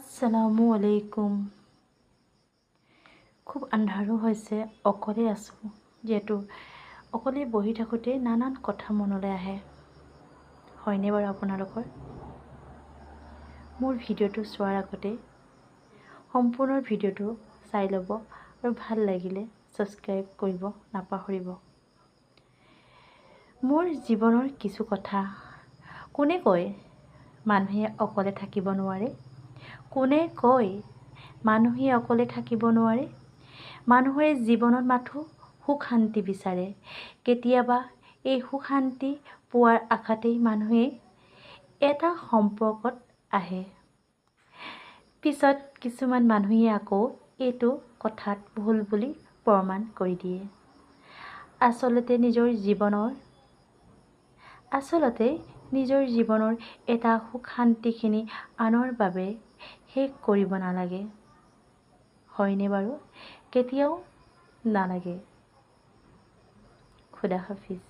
আসসালামু আলাইকুম। খুব আন্ধাৰো হৈছে, অকলে আছোঁ। যিহেতু অকলে বহি থাকোঁতে নানান কথা মনলৈ আহে। হয়নে বাৰু আপোনালোকৰ? মোৰ ভিডিঅ'টো চোৱাৰ আগতে সম্পূৰ্ণ ভিডিঅ'টো চাই ল'ব আৰু ভাল লাগিলে ছাবস্ক্ৰাইব কৰিব নাপাহৰিব। মোৰ জীৱনৰ কিছু কথা। কোনে কয় মানুহে অকলে থাকিব নোৱাৰে? কোনে কয় মানুহে অকলে থাকিব নোৱাৰে? মানুহে জীৱনত মাথো সুখ শান্তি বিচাৰে। কেতিয়াবা এই সুখ শান্তি পোৱাৰ আশাতেই মানুহে এটা সম্পৰ্কত আহে। পিছত কিছুমান মানুহে আকৌ এইটো কথাত ভুল বুলি প্ৰমাণ কৰি দিয়ে। আচলতে নিজৰ জীৱনৰ এটা সুখ শান্তিখিনি আনৰ বাবে শেষ কৰিব নালাগে। হয়নে বাৰু? কেতিয়াও নালাগে। খুদা হাফিজ।